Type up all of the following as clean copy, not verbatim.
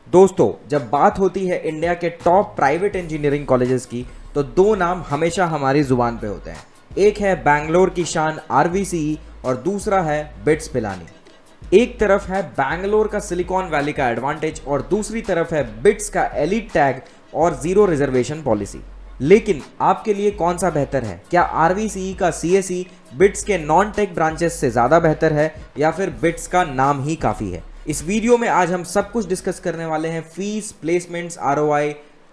दोस्तों, जब बात होती है इंडिया के टॉप प्राइवेट इंजीनियरिंग कॉलेजेस की, तो दो नाम हमेशा हमारी जुबान पे होते हैं। एक है बैंगलोर की शान आरवीसीई और दूसरा है बिट्स पिलानी। एक तरफ है बैंगलोर का सिलिकॉन वैली का एडवांटेज और दूसरी तरफ है बिट्स का एलिट टैग और जीरो रिजर्वेशन पॉलिसी। लेकिन आपके लिए कौन सा बेहतर है? क्या आरवीसीई का सीएसई बिट्स के नॉन टेक ब्रांचेस से ज़्यादा बेहतर है या फिर बिट्स का नाम ही काफ़ी है? इस वीडियो में आज हम सब कुछ डिस्कस करने वाले हैं, fees, placements, ROI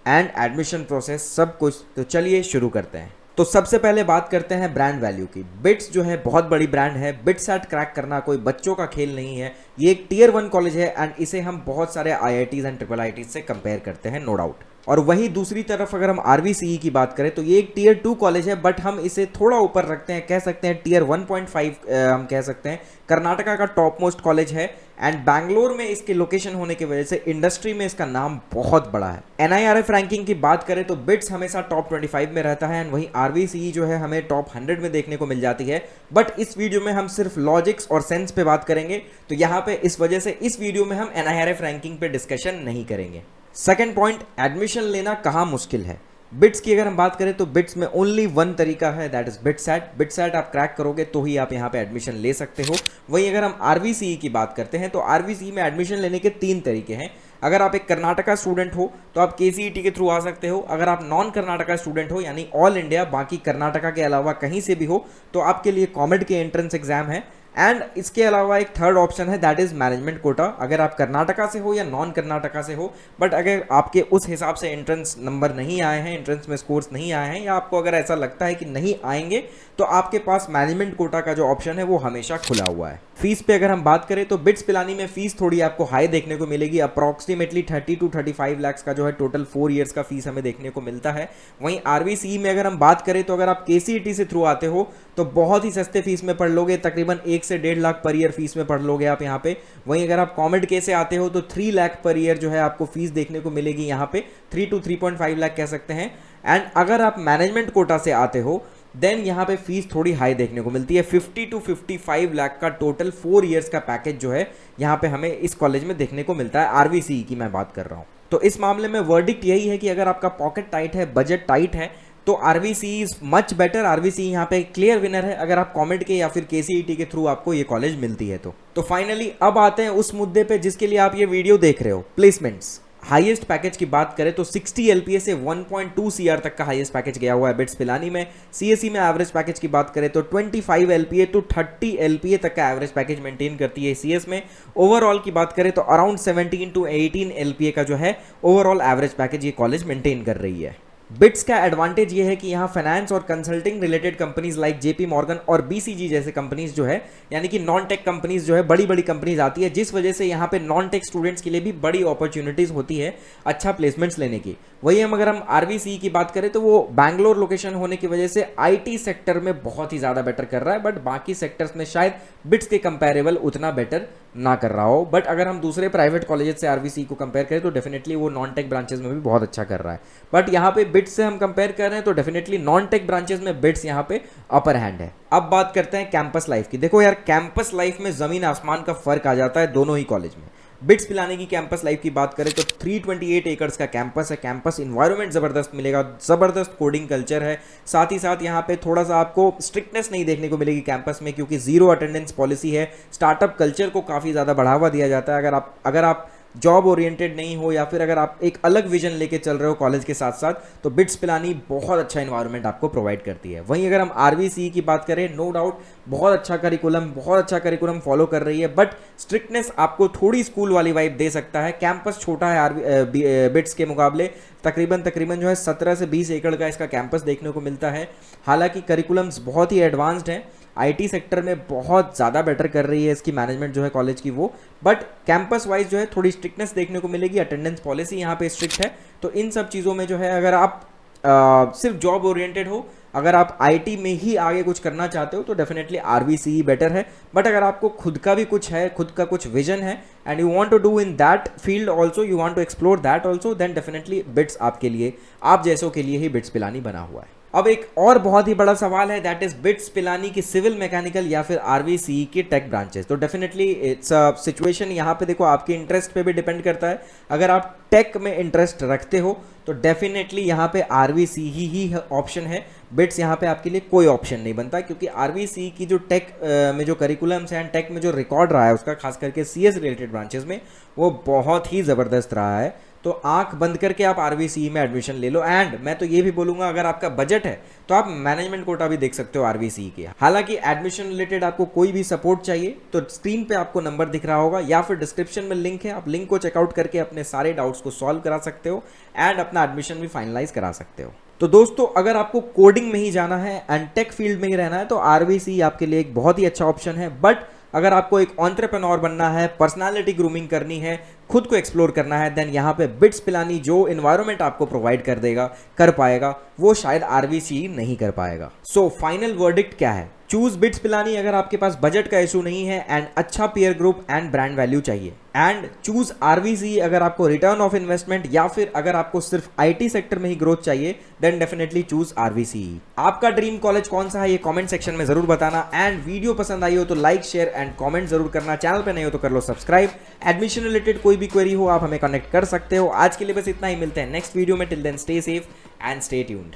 and admission process, सब कुछ। तो चलिए शुरू करते हैं। तो सबसे पहले बात करते हैं ब्रांड वैल्यू की। बिट्स जो है बहुत बड़ी ब्रांड है। बिट्सैट क्रैक करना कोई बच्चों का खेल नहीं है। ये एक टियर 1 कॉलेज है एंड इसे हम बहुत सारे आईआईटीज एंड ट्रिपल आईटीज से कंपेयर करते हैं, नो डाउट। और वहीं दूसरी तरफ अगर हम आरवीसीई की बात करें तो ये एक टियर 2 कॉलेज है, बट हम इसे थोड़ा ऊपर रखते हैं, कह सकते हैं टियर 1.5 हम कह सकते हैं। कर्नाटका का टॉप मोस्ट कॉलेज है एंड बैंगलोर में इसके लोकेशन होने की वजह से इंडस्ट्री में इसका नाम बहुत बड़ा है। एनआईआरएफ रैंकिंग की बात करें तो बिट्स हमेशा टॉप 25 में रहता है एंड वहीं आरवीसीई जो है हमें टॉप 100 में देखने को मिल जाती है। बट इस वीडियो में हम सिर्फ लॉजिक्स और सेंस पे बात करेंगे, तो यहाँ पे इस वजह से इस वीडियो में हम एनआईआरएफ रैंकिंग पे डिस्कशन नहीं करेंगे। सेकेंड पॉइंट, एडमिशन लेना कहाँ मुश्किल है। बिट्स की अगर हम बात करें तो बिट्स में ओनली वन तरीका है, दैट इज बिट्सैट। बिट्सैट आप क्रैक करोगे तो ही आप यहाँ पे एडमिशन ले सकते हो। वहीं अगर हम आरवीसीई की बात करते हैं तो आरवीसीई में एडमिशन लेने के 3 तरीके हैं। अगर आप एक कर्नाटका स्टूडेंट हो तो आप केसीईटी के थ्रू आ सकते हो। अगर आप नॉन कर्नाटका स्टूडेंट हो यानी ऑल इंडिया, बाकी कर्नाटका के अलावा कहीं से भी हो, तो आपके लिए कॉमेड के एंट्रेंस एग्जाम है। एंड इसके अलावा एक थर्ड ऑप्शन है, दैट इज मैनेजमेंट कोटा। अगर आप कर्नाटका से हो या नॉन कर्नाटका से हो, बट अगर आपके उस हिसाब से एंट्रेंस नंबर नहीं आए हैं, एंट्रेंस में स्कोर्स नहीं आए हैं, या आपको अगर ऐसा लगता है कि नहीं आएंगे, तो आपके पास मैनेजमेंट कोटा का जो ऑप्शन है वो हमेशा खुला हुआ है। फीस पे अगर हम बात करें तो बिट्स पिलानी में फीस थोड़ी आपको हाई देखने को मिलेगी। अप्रॉक्सीमेटली 30 to 35 लाख का जो है टोटल 4 ईयर्स का फीस हमें देखने को मिलता है। वहीं आरवीसीई में अगर हम बात करें तो अगर आप केसीईटी से थ्रू आते हो तो बहुत ही सस्ते फीस में पढ़ लोगे, तकरीबन 1 से 1.5 लाख पर ईयर फीस में पढ़ लोगे आप यहाँ पे। वहीं अगर आप कॉमेड के से आते हो तो 3 लाख पर ईयर जो है आपको फीस देखने को मिलेगी यहाँ पे, 3 to 3.5 लाख कह सकते हैं। एंड अगर आप मैनेजमेंट कोटा से आते हो देन यहाँ पे फीस थोड़ी हाई देखने को मिलती है, 50 to 55 लाख का टोटल 4 इयर्स का पैकेज जो है यहाँ पे हमें इस कॉलेज में देखने को मिलता है। आरवीसीई की मैं बात कर रहा हूँ। तो इस मामले में वर्डिक्ट यही है कि अगर आपका पॉकेट टाइट है, बजट टाइट है, तो आरवीसीई इज मच बेटर। आरवीसीई यहाँ पे क्लियर विनर है अगर आप कॉमेड के या फिर केसीईटी के थ्रू आपको ये कॉलेज मिलती है तो फाइनली अब आते हैं उस मुद्दे पे जिसके लिए आप ये वीडियो देख रहे हो, प्लेसमेंट्स। हाईएस्ट पैकेज की बात करें तो 60 एलपीए से 1.2 सीआर तक का हाईएस्ट पैकेज गया हुआ है बिट्स पिलानी में। सीएसई में एवरेज पैकेज की बात करें तो 25 एलपीए टू 30 एलपीए तक का एवरेज पैकेज मेंटेन करती है सीएस में। ओवरऑल की बात करें तो अराउंड 17 to 18 एलपीए का जो है ओवरऑल एवरेज पैकेज ये कॉलेज मेंटेन कर रही है। बिट्स का एडवांटेज ये है कि यहाँ फाइनेंस और consulting related companies like JP Morgan और बीसीजी जैसे कंपनीज जो है, यानी कि नॉन टेक कंपनीज जो है, बड़ी बड़ी कंपनीज आती है, जिस वजह से यहाँ पे नॉन टेक स्टूडेंट्स के लिए भी बड़ी अपॉर्चुनिटीज होती है अच्छा प्लेसमेंट्स लेने की। वही अगर हम आरवीसीई की बात करें तो वो बैंगलोर लोकेशन होने की वजह से आईटी सेक्टर में बहुत ही ज़्यादा बेटर कर रहा है, बट बाकी सेक्टर्स में शायद बिट्स के कंपेरेबल उतना बेटर ना कर रहा हो। बट अगर हम दूसरे प्राइवेट कॉलेजेस से आरवीसीई को कंपेयर करें तो डेफिनेटली वो नॉन टेक ब्रांचेस में भी बहुत अच्छा कर रहा है। बट यहाँ पे बिट्स से हम कंपेयर कर रहे हैं तो डेफिनेटली नॉन टेक ब्रांचेस में बिट्स यहाँ पे अपर हैंड है। अब बात करते हैं कैंपस लाइफ की। देखो यार, कैंपस लाइफ में जमीन आसमान का फर्क आ जाता है दोनों ही कॉलेज में। बिट्स पिलाने की कैंपस लाइफ की बात करें तो 328 एकर्स का कैंपस है। कैंपस इन्वायरमेंट ज़बरदस्त मिलेगा, ज़बरदस्त कोडिंग कल्चर है। साथ ही साथ यहाँ पे थोड़ा सा आपको स्ट्रिक्टनेस नहीं देखने को मिलेगी कैंपस में, क्योंकि जीरो अटेंडेंस पॉलिसी है। स्टार्टअप कल्चर को काफ़ी ज़्यादा बढ़ावा दिया जाता है। अगर आप जॉब ओरिएंटेड नहीं हो या फिर अगर आप एक अलग विजन लेके चल रहे हो कॉलेज के साथ साथ, तो बिट्स पिलानी बहुत अच्छा इन्वायरमेंट आपको प्रोवाइड करती है। वहीं अगर हम आरवीसीई की बात करें, नो डाउट बहुत अच्छा करिकुलम फॉलो कर रही है, बट स्ट्रिक्टनेस आपको थोड़ी स्कूल वाली वाइब दे सकता है। कैंपस छोटा है बिट्स के मुकाबले, तकरीबन जो है 17 से 20 एकड़ का इसका कैंपस देखने को मिलता है। हालांकि करिकुलम्स बहुत ही एडवांस्ड हैं, आईटी सेक्टर में बहुत ज़्यादा बेटर कर रही है इसकी मैनेजमेंट जो है कॉलेज की वो, बट कैंपस वाइज जो है थोड़ी स्ट्रिक्टनेस देखने को मिलेगी। अटेंडेंस पॉलिसी यहाँ पे स्ट्रिक्ट है। तो इन सब चीज़ों में जो है अगर आप सिर्फ जॉब ओरिएंटेड हो, अगर आप आईटी में ही आगे कुछ करना चाहते हो तो डेफिनेटली आरवीसीई बेटर है। बट अगर आपको खुद का भी कुछ है, खुद का कुछ विजन है and you want to do in that field also, you want to explore that also, then definitely BITS आपके लिए, आप जैसों के लिए ही बिट्स पिलानी बना हुआ है। अब एक और बहुत ही बड़ा सवाल है, दैट इज बिट्स पिलानी की सिविल मैकेनिकल या फिर आरवीसीई की टेक ब्रांचेस। तो डेफिनेटली इट्स अ सिचुएशन, यहाँ पे देखो आपके इंटरेस्ट पे भी डिपेंड करता है। अगर आप टेक में इंटरेस्ट रखते हो तो डेफिनेटली यहाँ पे आरवीसीई ही ऑप्शन है। बिट्स यहाँ पे आपके लिए कोई ऑप्शन नहीं बनता, क्योंकि आरवीसीई की जो टेक में जो करिकुलम्स हैं, टेक में जो रिकॉर्ड रहा है उसका, खास करके सीएस रिलेटेड ब्रांचेस में, वो बहुत ही ज़बरदस्त रहा है। तो आंख बंद करके आप आरवीसीई में एडमिशन ले लो। एंड मैं तो ये भी बोलूंगा, अगर आपका बजट है तो आप मैनेजमेंट कोटा भी देख सकते हो आरवीसीई के। हालांकि एडमिशन रिलेटेड आपको कोई भी सपोर्ट चाहिए तो स्क्रीन पे आपको नंबर दिख रहा होगा या फिर डिस्क्रिप्शन में लिंक है, आप लिंक को चेकआउट करके अपने सारे डाउट्स को सॉल्व करा सकते हो एंड अपना एडमिशन भी फाइनलाइज करा सकते हो। तो दोस्तों, अगर आपको कोडिंग में ही जाना है एंड टेक फील्ड में ही रहना है तो आरवीसीई आपके लिए एक बहुत ही अच्छा ऑप्शन है। बट अगर आपको एक एंटरप्रेन्योर बनना है, पर्सनालिटी ग्रूमिंग करनी है, खुद को एक्सप्लोर करना है, देन यहाँ पे बिट्स पिलानी जो इन्वायरमेंट आपको प्रोवाइड कर पाएगा, वो शायद आरवीसीई नहीं कर पाएगा। सो फाइनल वर्डिक्ट क्या है? चूज बिट्स पिलानी अगर आपके पास बजट का इशू नहीं है एंड अच्छा peer group and brand value चाहिए। एंड चूज आरवीसीई अगर आपको रिटर्न ऑफ इन्वेस्टमेंट या फिर अगर आपको सिर्फ आईटी सेक्टर में ही ग्रोथ चाहिए, देन डेफिनेटली चूज आरवीसीई। आपका ड्रीम कॉलेज कौन सा है ये कमेंट सेक्शन में जरूर बताना। एंड वीडियो पसंद आई हो तो लाइक, शेयर एंड कमेंट जरूर करना। चैनल पे नहीं हो तो कर लो सब्सक्राइब। एडमिशन रिलेटेड कोई भी क्वेरी हो आप हमें कनेक्ट कर सकते हो। आज के लिए बस इतना ही, मिलते हैं नेक्स्ट वीडियो में। Till then stay safe and stay tuned.